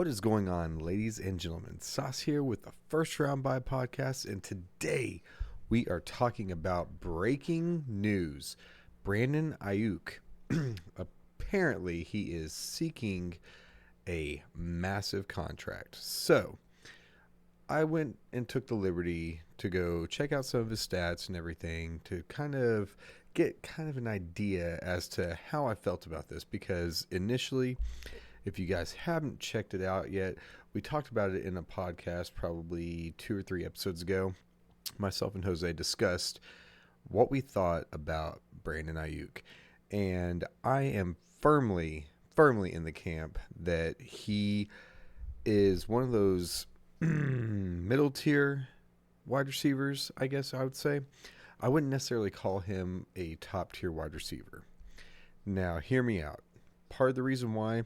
What is going on, ladies and gentlemen? Soss here with the First Round By podcast, and today we are talking about breaking news. Brandon Ayuk, apparently he is seeking a massive contract. So I went and took the liberty to go check out some of his stats and everything to kind of get an idea as to how I felt about this, because initially, if you guys haven't checked it out yet, we talked about it in a podcast probably 2 or 3 episodes ago. Myself and Jose discussed what we thought about Brandon Ayuk. And I am firmly in the camp that he is one of those middle tier wide receivers, I guess I would say. I wouldn't necessarily call him a top tier wide receiver. Now, hear me out. Part of the reason why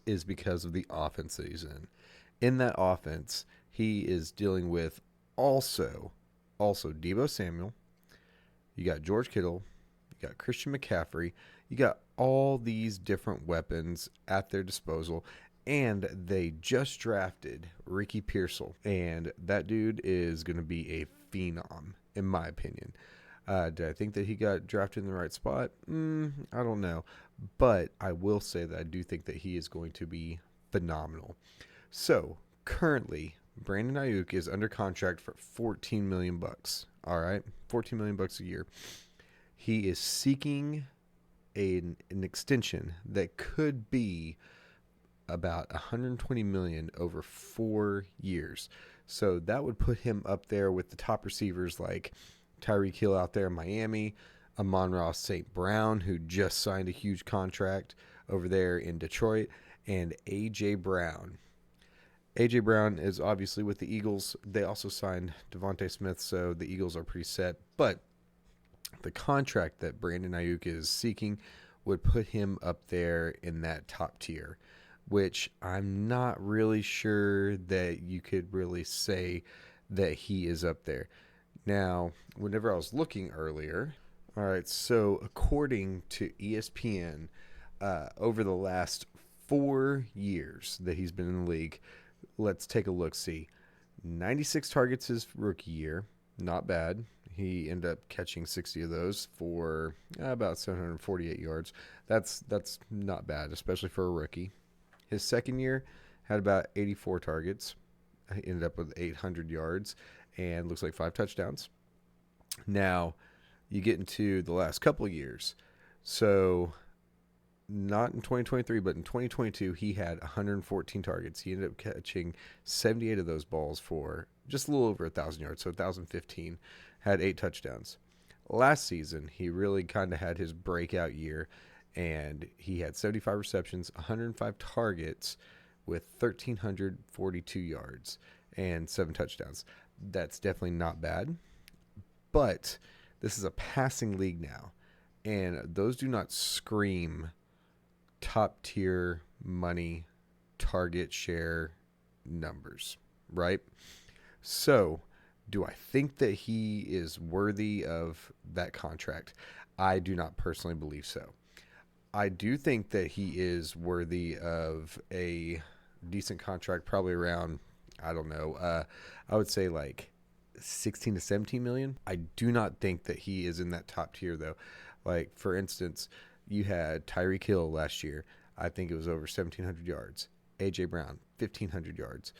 is because of the offense that he's in. In that offense, he is dealing with also Deebo Samuel. You got George Kittle. You got Christian McCaffrey. You got all these different weapons at their disposal. And they just drafted Ricky Pearsall. And that dude is going to be a phenom, in my opinion. Did I think that he got drafted in the right spot? I don't know. But I will say that I do think that he is going to be phenomenal. So, currently, Brandon Ayuk is under contract for $14 million. All right? $14 million a year. He is seeking an extension that could be about $120 million over 4 years. So, that would put him up there with the top receivers like Tyreek Hill out there in Miami, Amon-Ra St. Brown, who just signed a huge contract over there in Detroit, and A.J. Brown. A.J. Brown is obviously with the Eagles. They also signed Devontae Smith, so the Eagles are pretty set. But the contract that Brandon Ayuk is seeking would put him up there in that top tier, which I'm not really sure that you could really say that he is up there. Now, whenever I was looking earlier, all right, so according to ESPN, over the last 4 years that he's been in the league, let's take a look-see. 96 targets his rookie year, not bad. He ended up catching 60 of those for about 748 yards. That's not bad, especially for a rookie. His second year had about 84 targets. He ended up with 800 yards and looks like 5 touchdowns. Now, you get into the last couple of years. So, not in 2023, but in 2022, he had 114 targets. He ended up catching 78 of those balls for just a little over 1,000 yards, so 1,015, had 8 touchdowns. Last season, he really kind of had his breakout year, and he had 75 receptions, 105 targets with 1,342 yards and 7 touchdowns. That's definitely not bad, but this is a passing league now, and those do not scream top tier money target share numbers, right? So, do I think that he is worthy of that contract? I do not personally believe so. I do think that he is worthy of a decent contract, probably around, I don't know, I would say like 16 to 17 million. I do not think that he is in that top tier, though. Like, for instance, you had Tyreek Hill last year. I think it was over 1,700 yards. A.J. Brown, 1,500 yards.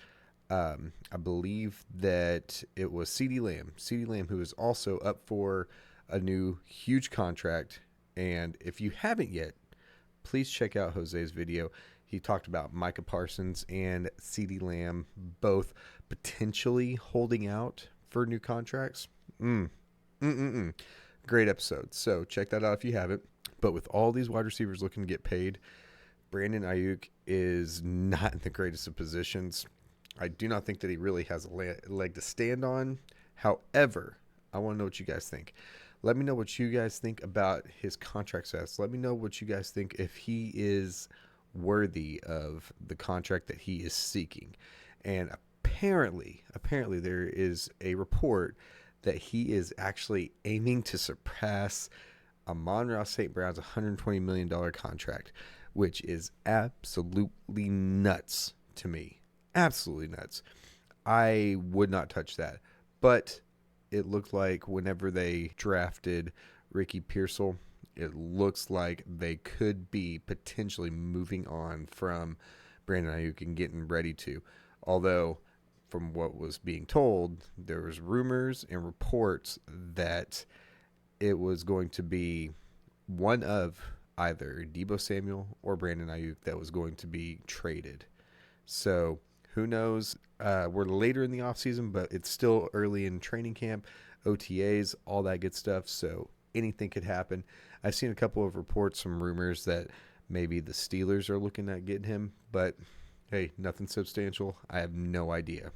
I believe that it was CeeDee Lamb, who is also up for a new huge contract. And if you haven't yet, please check out Jose's video. He talked about Micah Parsons and CeeDee Lamb both potentially holding out for new contracts. Great episode. So check that out if you haven't. But with all these wide receivers looking to get paid, Brandon Ayuk is not in the greatest of positions. I do not think that he really has a leg to stand on. However, I want to know what you guys think. Let me know what you guys think about his contract status. Let me know what you guys think if he is worthy of the contract that he is seeking. And apparently there is a report that he is actually aiming to surpass Amon-Ra St. Brown's $120 million contract, which is absolutely nuts to me. Absolutely nuts. I would not touch that. But it looked like whenever they drafted Ricky Pearsall, it looks like they could be potentially moving on from Brandon Ayuk and getting ready to. Although, from what was being told, there was rumors and reports that it was going to be one of either Deebo Samuel or Brandon Ayuk that was going to be traded. So who knows? We're later in the offseason, but it's still early in training camp, OTAs, all that good stuff. So anything could happen. I've seen a couple of reports, some rumors that maybe the Steelers are looking at getting him, but hey, nothing substantial. I have no idea.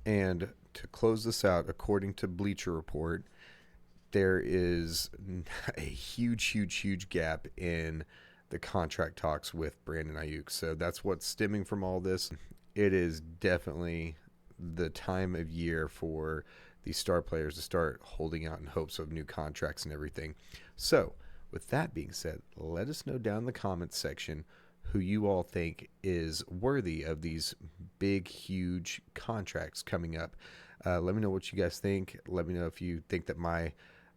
And to close this out, according to Bleacher Report, there is a huge gap in the contract talks with Brandon Ayuk. So that's what's stemming from all this. It is definitely the time of year for these star players to start holding out in hopes of new contracts and everything. So, with that being said, let us know down in the comments section who you all think is worthy of these big, huge contracts coming up. Let me know what you guys think. Let me know if you think that my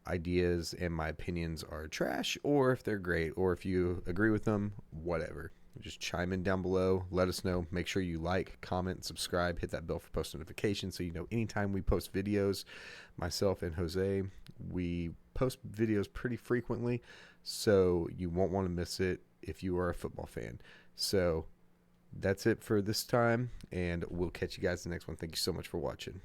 ideas and my opinions are trash, or if they're great, or if you agree with them, whatever. Just chime in down below. Let us know. Make sure you like, comment, subscribe, hit that bell for post notifications so you know anytime we post videos. Myself and Jose, we post videos pretty frequently, so you won't want to miss it if you are a football fan. So that's it for this time, and we'll catch you guys in the next one. Thank you so much for watching.